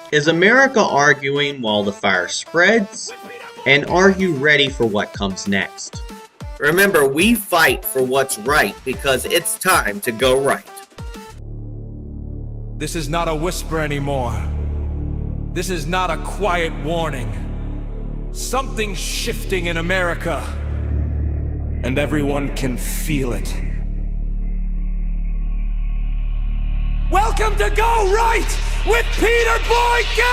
Is America arguing while the fire spreads? And are you ready for what comes next? Remember, we fight for what's right because it's time to go right. This is not a whisper anymore. This is not a quiet warning. Something's shifting in America, and everyone can feel it. Welcome to Go Right with Peter Boykin!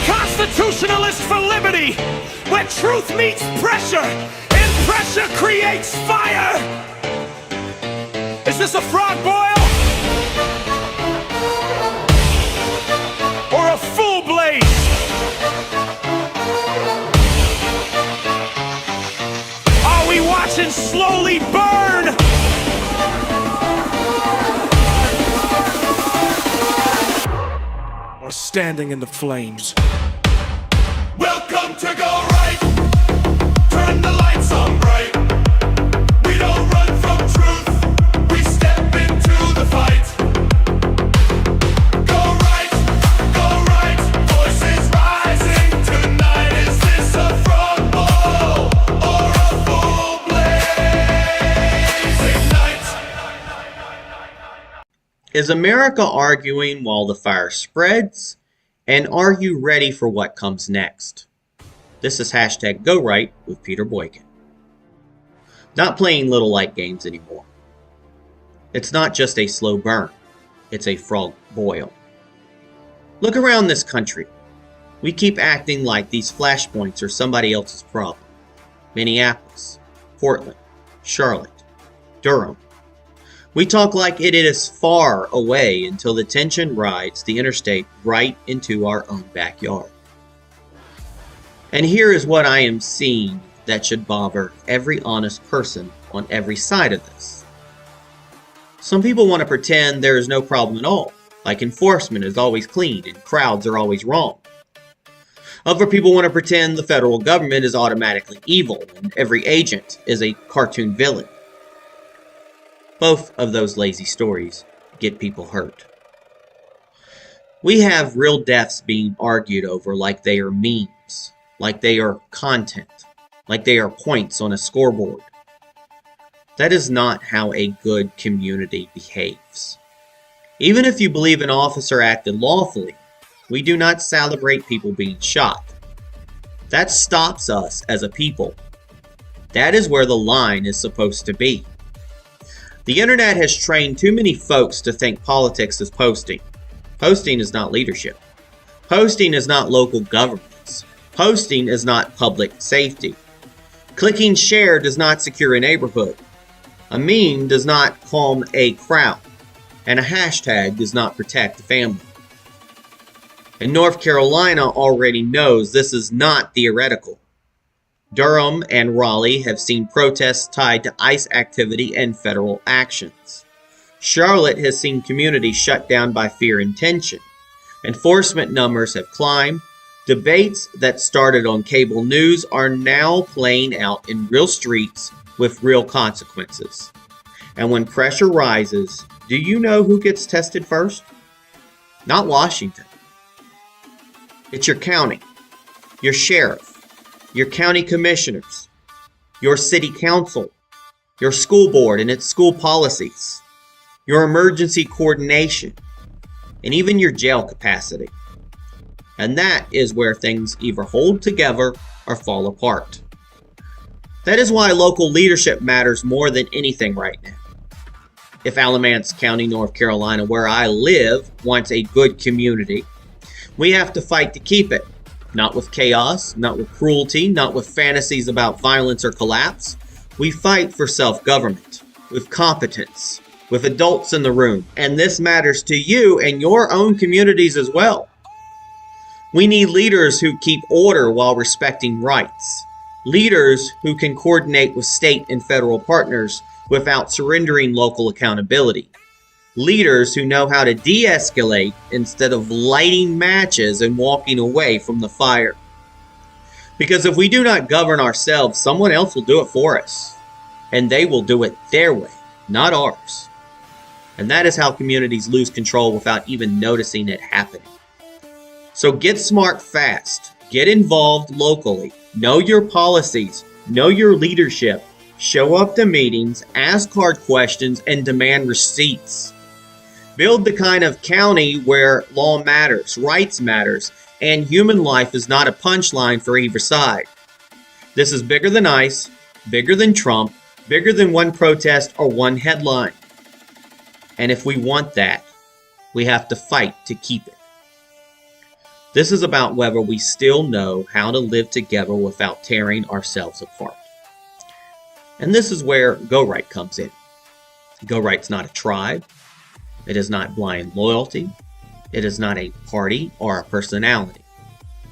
Constitutionalist for liberty, where truth meets pressure, and pressure creates fire. Is this a frog boil? Or a full blaze? Are we watching slowly burn? Or standing in the flames? Welcome to Go Right. Turn the lights on bright. We don't run from truth. We step into the fight. Go right, voices rising tonight. Is this a frog boil or a full blaze? Ignite. Is America arguing while the fire spreads? And are you ready for what comes next? This is #GoRight with Peter Boykin. Not playing little light games anymore. It's not just a slow burn. It's a frog boil. Look around this country. We keep acting like these flashpoints are somebody else's problem. Minneapolis, Portland, Charlotte, Durham. We talk like it is far away until the tension rides the interstate right into our own backyard. And here is what I am seeing that should bother every honest person on every side of this. Some people want to pretend there is no problem at all, like enforcement is always clean and crowds are always wrong. Other people want to pretend the federal government is automatically evil and every agent is a cartoon villain. Both of those lazy stories get people hurt. We have real deaths being argued over like they are memes, like they are content, like they are points on a scoreboard. That is not how a good community behaves. Even if you believe an officer acted lawfully, we do not celebrate people being shot. That stops us as a people. That is where the line is supposed to be. The internet has trained too many folks to think politics is posting. Posting is not leadership. Posting is not local governments. Posting is not public safety. Clicking share does not secure a neighborhood. A meme does not calm a crowd. And a hashtag does not protect a family. And North Carolina already knows this is not theoretical. Durham and Raleigh have seen protests tied to ICE activity and federal actions. Charlotte has seen communities shut down by fear and tension. Enforcement numbers have climbed. Debates that started on cable news are now playing out in real streets with real consequences. And when pressure rises, do you know who gets tested first? Not Washington. It's your county, your sheriff, your county commissioners, your city council, your school board and its school policies, your emergency coordination, and even your jail capacity. And that is where things either hold together or fall apart. That is why local leadership matters more than anything right now. If Alamance County, North Carolina, where I live, wants a good community, we have to fight to keep it. Not with chaos, not with cruelty, not with fantasies about violence or collapse. We fight for self-government, with competence, with adults in the room. And this matters to you and your own communities as well. We need leaders who keep order while respecting rights. Leaders who can coordinate with state and federal partners without surrendering local accountability. Leaders who know how to de-escalate instead of lighting matches and walking away from the fire. Because if we do not govern ourselves, someone else will do it for us. And they will do it their way, not ours. And that is how communities lose control without even noticing it happening. So get smart fast. Get involved locally. Know your policies. Know your leadership. Show up to meetings, ask hard questions, and demand receipts. Build the kind of county where law matters, rights matters, and human life is not a punchline for either side. This is bigger than ICE, bigger than Trump, bigger than one protest or one headline. And if we want that, we have to fight to keep it. This is about whether we still know how to live together without tearing ourselves apart. And this is where Go Right comes in. Go Right's not a tribe. It is not blind loyalty. It is not a party or a personality.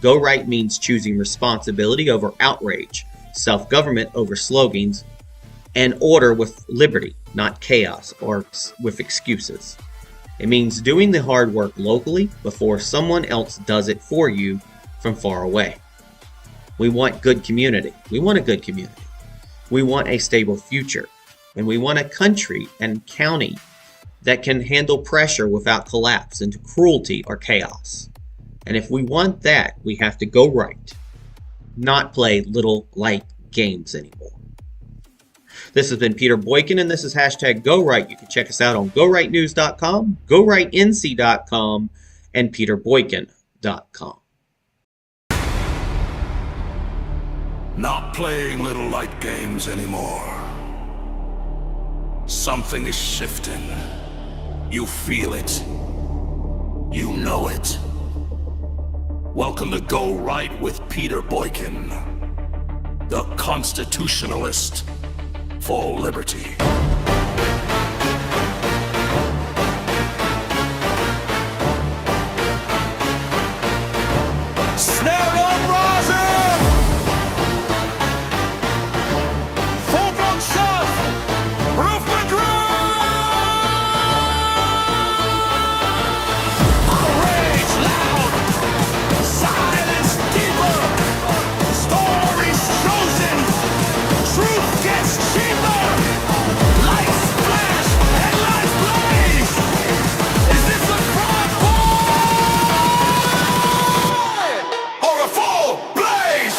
Go Right means choosing responsibility over outrage, self-government over slogans, and order with liberty, not chaos or with excuses. It means doing the hard work locally before someone else does it for you from far away. We want good community. We want a good community. We want a stable future. And we want a country and county that can handle pressure without collapse into cruelty or chaos. And if we want that, we have to go right, not play little light games anymore. This has been Peter Boykin, and this is #GoRight. You can check us out on GoRightNews.com, GoRightNC.com, and PeterBoykin.com. Not playing little light games anymore. Something is shifting. You feel it. You know it. Welcome to Go Right with Peter Boykin, the Constitutionalist for liberty. Snare on rising! Full-blown shot! Roof outrage loud! Silence deeper! Stories chosen! Truth gets cheaper! Lights flash! Headlines blaze! Is this a front or a full blaze?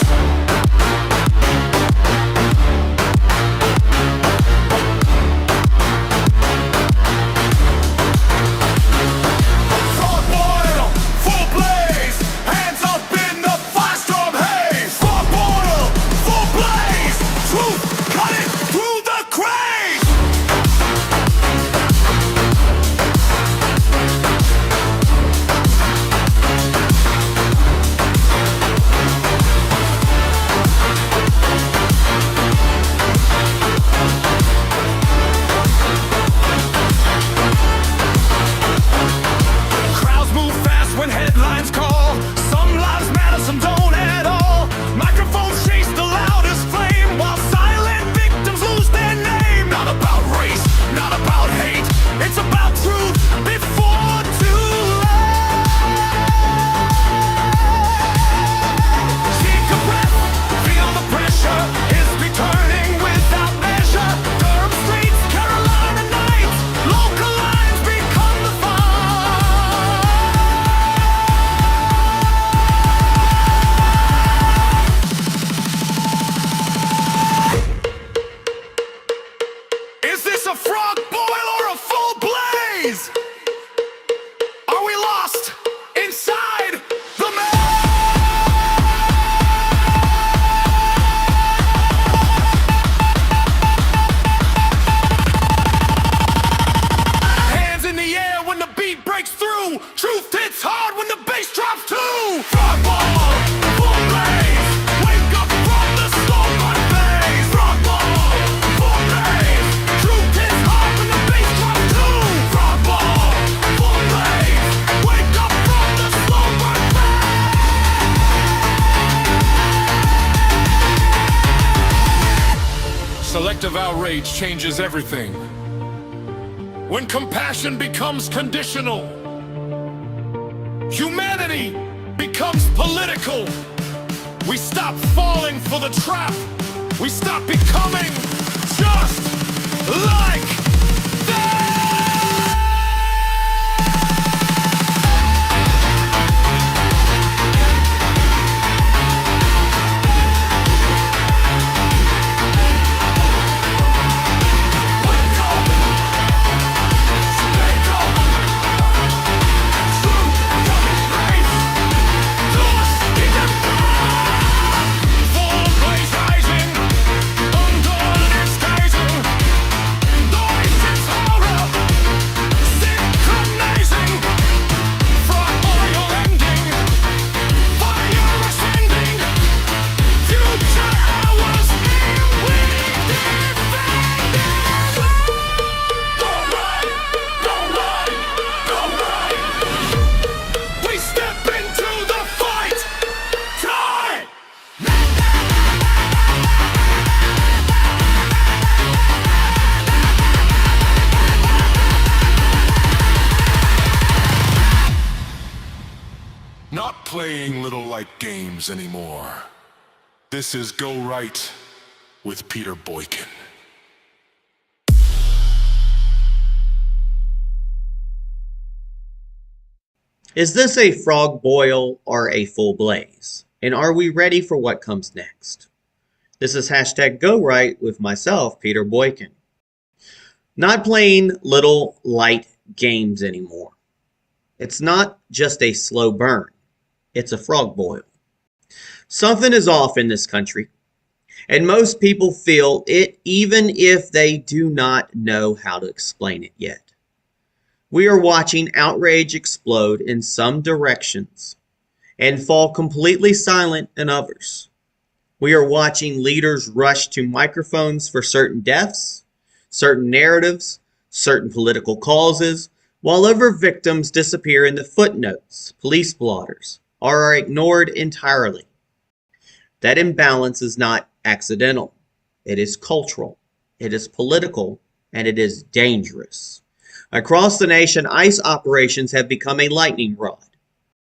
Front boil, full blaze, hands up in the firestorm haze. Front boil, full blaze, truth cutting through the craze. Crowds move fast when headlines call. Some lives matter, some don't at all. Microphones chase the loudest flame while silent victims lose their name. Not about race, not about hate. It's about truth before too late. Take a breath, feel the pressure. Is returning without measure. Durham streets, Carolina nights. Local lines become the fight. Is this a frog boil or a full blaze? Are we lost inside the hands in the air when the beat breaks through. Truth hits hard when the bass drops too. Frog ball, full blaze. Wake up from the slow run phase. Frog ball, full blaze. Truth hits hard when the bass drops too. Frog ball, full blaze. Wake up from the slow run phase. Selective outrage changes everything. When compassion becomes conditional, humanity becomes political. We stop falling for the trap. We stop becoming just like them. Not playing little like games anymore. This is Go Right with Peter Boykin. Is this a frog boil or a full blaze? And are we ready for what comes next? This is hashtag Go Right with myself, Peter Boykin. Not playing little light games anymore. It's not just a slow burn. It's a frog boil. Something is off in this country, and most people feel it even if they do not know how to explain it yet. We are watching outrage explode in some directions and fall completely silent in others. We are watching leaders rush to microphones for certain deaths, certain narratives, certain political causes, while other victims disappear into footnotes, police blotters, or are ignored entirely. That imbalance is not accidental. It is cultural, it is political, and it is dangerous. Across the nation, ICE operations have become a lightning rod.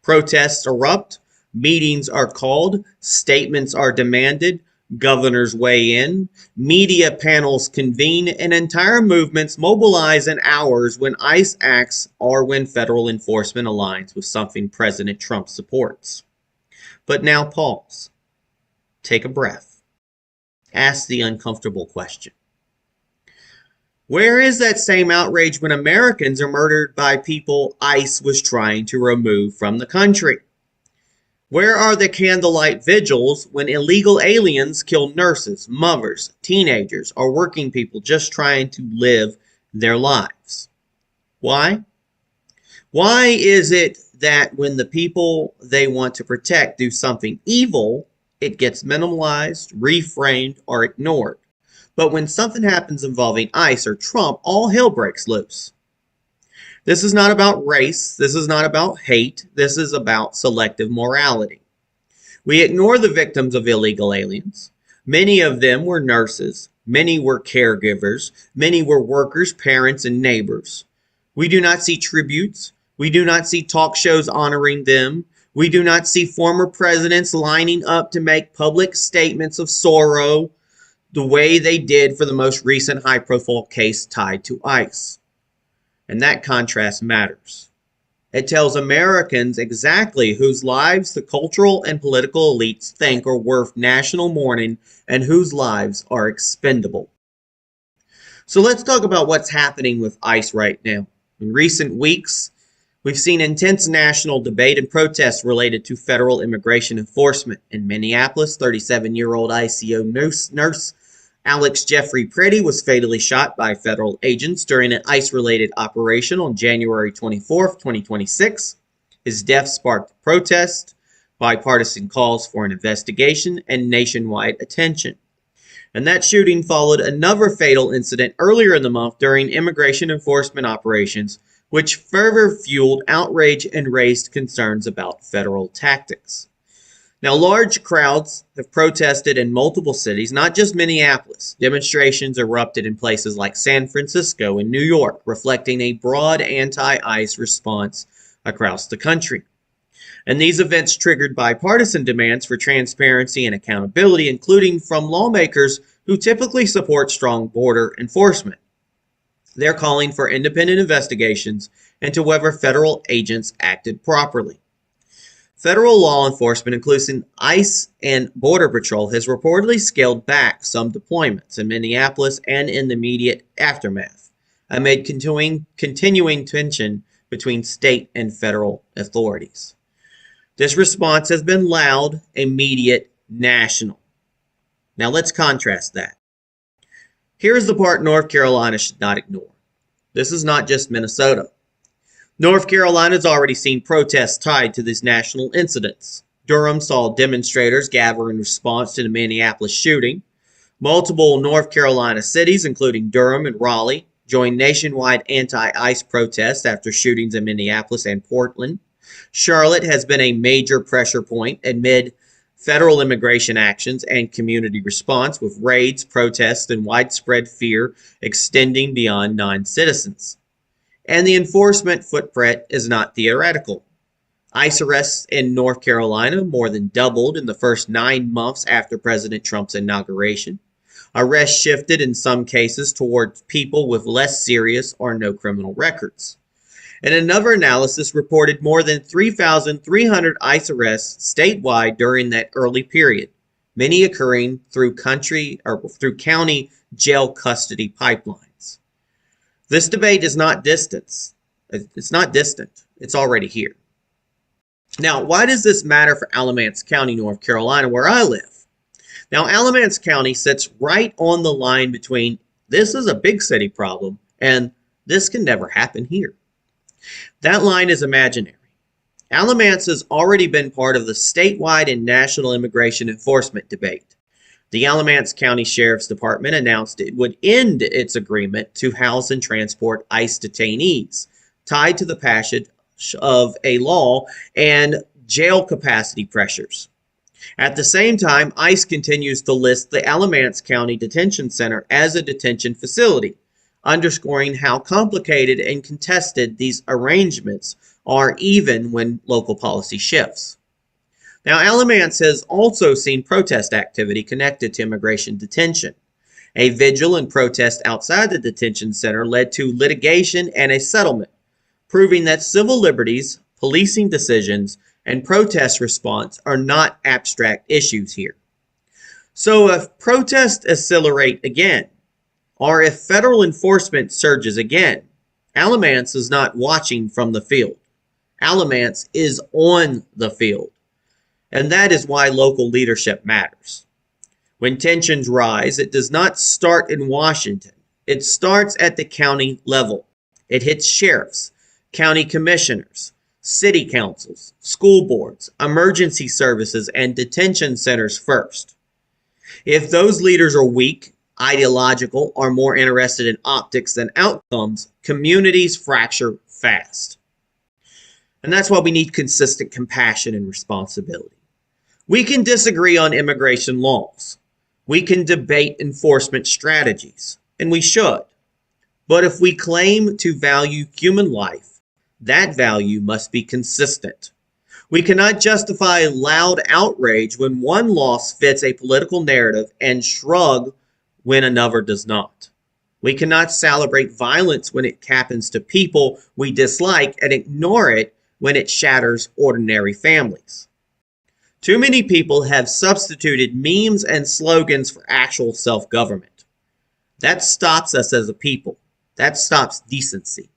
Protests erupt, meetings are called, statements are demanded, governors weigh in, media panels convene, and entire movements mobilize in hours when ICE acts or when federal enforcement aligns with something President Trump supports. But now pause. Take a breath. Ask the uncomfortable question. Where is that same outrage when Americans are murdered by people ICE was trying to remove from the country? Where are the candlelight vigils when illegal aliens kill nurses, mothers, teenagers, or working people just trying to live their lives? Why? Why is it that when the people they want to protect do something evil, it gets minimalized, reframed, or ignored? But when something happens involving ICE or Trump, all hell breaks loose. This is not about race. This is not about hate. This is about selective morality. We ignore the victims of illegal aliens. Many of them were nurses. Many were caregivers. Many were workers, parents, and neighbors. We do not see tributes. We do not see talk shows honoring them. We do not see former presidents lining up to make public statements of sorrow the way they did for the most recent high-profile case tied to ICE. And that contrast matters. It tells Americans exactly whose lives the cultural and political elites think are worth national mourning and whose lives are expendable. So let's talk about what's happening with ICE right now. In recent weeks, we've seen intense national debate and protests related to federal immigration enforcement. In Minneapolis, 37-year-old ICO nurse Alex Jeffrey Pretti was fatally shot by federal agents during an ICE-related operation on January 24, 2026. His death sparked protests, bipartisan calls for an investigation, and nationwide attention. And that shooting followed another fatal incident earlier in the month during immigration enforcement operations, which further fueled outrage and raised concerns about federal tactics. Now, large crowds have protested in multiple cities, not just Minneapolis. Demonstrations erupted in places like San Francisco and New York, reflecting a broad anti-ICE response across the country. And these events triggered bipartisan demands for transparency and accountability, including from lawmakers who typically support strong border enforcement. They're calling for independent investigations into whether federal agents acted properly. Federal law enforcement, including ICE and Border Patrol, has reportedly scaled back some deployments in Minneapolis and in the immediate aftermath, amid continuing tension between state and federal authorities. This response has been loud, immediate, national. Now let's contrast that. Here's the part North Carolina should not ignore. This is not just Minnesota. North Carolina's already seen protests tied to these national incidents. Durham saw demonstrators gather in response to the Minneapolis shooting. Multiple North Carolina cities, including Durham and Raleigh, joined nationwide anti-ICE protests after shootings in Minneapolis and Portland. Charlotte has been a major pressure point amid federal immigration actions and community response, with raids, protests, and widespread fear extending beyond non-citizens. And the enforcement footprint is not theoretical. ICE arrests in North Carolina more than doubled in the first 9 months after President Trump's inauguration. Arrests shifted in some cases towards people with less serious or no criminal records. And another analysis reported more than 3,300 ICE arrests statewide during that early period, many occurring through county jail custody pipelines. This debate is not distant. It's not distant. It's already here. Now, why does this matter for Alamance County, North Carolina, where I live? Now, Alamance County sits right on the line between this is a big city problem and this can never happen here. That line is imaginary. Alamance has already been part of the statewide and national immigration enforcement debate. The Alamance County Sheriff's Department announced it would end its agreement to house and transport ICE detainees, tied to the passage of a law and jail capacity pressures. At the same time, ICE continues to list the Alamance County Detention Center as a detention facility, underscoring how complicated and contested these arrangements are even when local policy shifts. Now, Alamance has also seen protest activity connected to immigration detention. A vigil and protest outside the detention center led to litigation and a settlement, proving that civil liberties, policing decisions, and protest response are not abstract issues here. So if protests accelerate again, or if federal enforcement surges again, Alamance is not watching from the field. Alamance is on the field. And that is why local leadership matters. When tensions rise, it does not start in Washington. It starts at the county level. It hits sheriffs, county commissioners, city councils, school boards, emergency services, and detention centers first. If those leaders are weak, ideological, or more interested in optics than outcomes, communities fracture fast. And that's why we need consistent compassion and responsibility. We can disagree on immigration laws. We can debate enforcement strategies, and we should. But if we claim to value human life, that value must be consistent. We cannot justify loud outrage when one loss fits a political narrative and shrug when another does not. We cannot celebrate violence when it happens to people we dislike and ignore it when it shatters ordinary families. Too many people have substituted memes and slogans for actual self-government. That stops us as a people. That stops decency.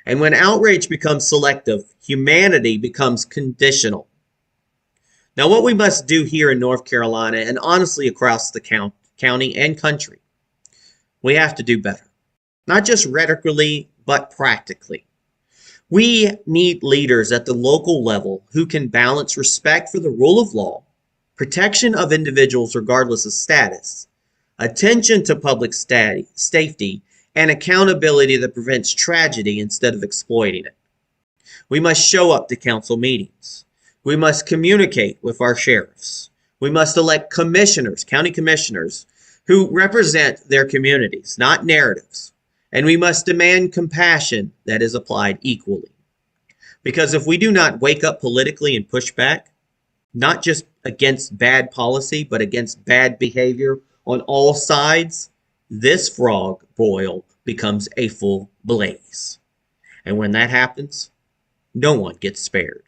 And when outrage becomes selective, humanity becomes conditional. Now, what we must do here in North Carolina, and honestly across the county and country, we have to do better. Not just rhetorically, but practically. We need leaders at the local level who can balance respect for the rule of law, protection of individuals regardless of status, attention to public safety, and accountability that prevents tragedy instead of exploiting it. We must show up to council meetings. We must communicate with our sheriffs. We must elect commissioners, county commissioners, who represent their communities, not narratives. And we must demand compassion that is applied equally. Because if we do not wake up politically and push back, not just against bad policy, but against bad behavior on all sides, this frog boil becomes a full blaze. And when that happens, no one gets spared.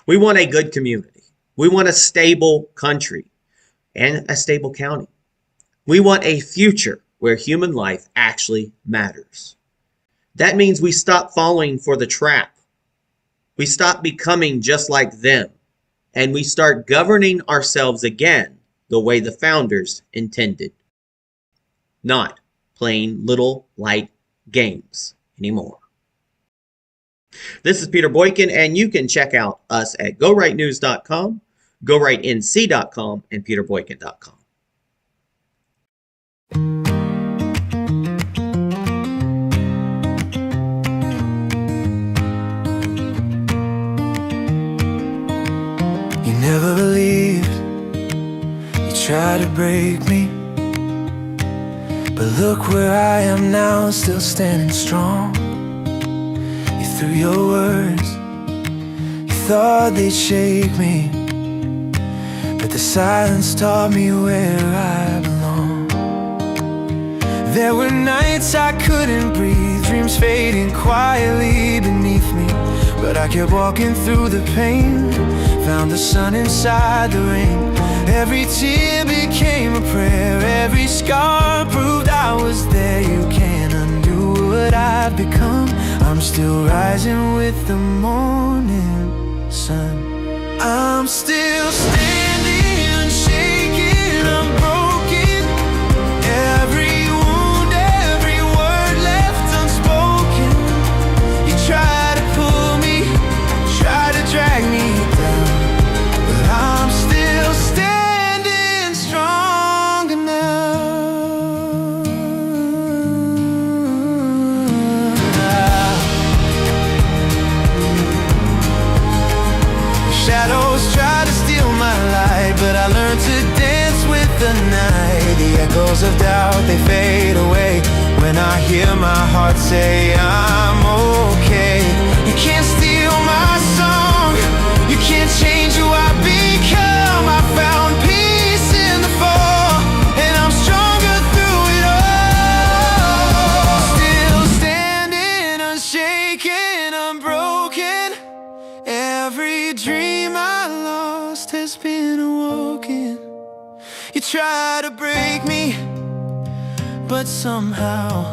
We want a good community. We want a stable country and a stable county. We want a future where human life actually matters. That means we stop falling for the trap. We stop becoming just like them. And we start governing ourselves again the way the founders intended. Not playing little light games anymore. This is Peter Boykin, and you can check out us at gorightnews.com, gorightnc.com, and peterboykin.com. You never believed you tried to break me, but look where I am now, still standing strong. You threw your words, you thought they'd shake me, but the silence taught me where I belong. There were nights I couldn't breathe, dreams fading quietly beneath me, but I kept walking through the pain, found the sun inside the rain. Every tear became a prayer, every scar proved I was there. You can't undo what I've become. I'm still rising with the morning sun. I'm still standing unshaken, unbroken. Every wound, every word left unspoken. You try to pull me, try to drag me down, but I'm still standing stronger now. Shadows try to steal my light, but I learned to dance with the night. The echoes of doubt, they fade away when I hear my heart say I'm okay. You can't steal my song, you can't change who I've become. I found peace in the fall, and I'm stronger through it all. Still standing unshaken, unbroken. Every dream I lost has been awoken. You try to break me, but somehow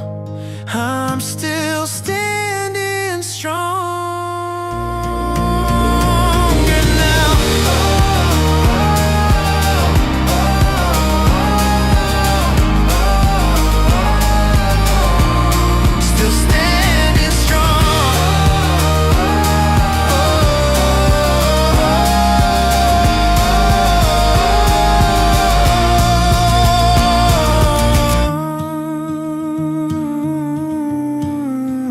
I'm still standing strong.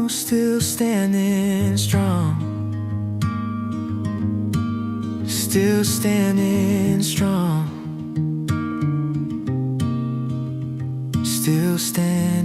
Still standing strong, still standing strong, still standing.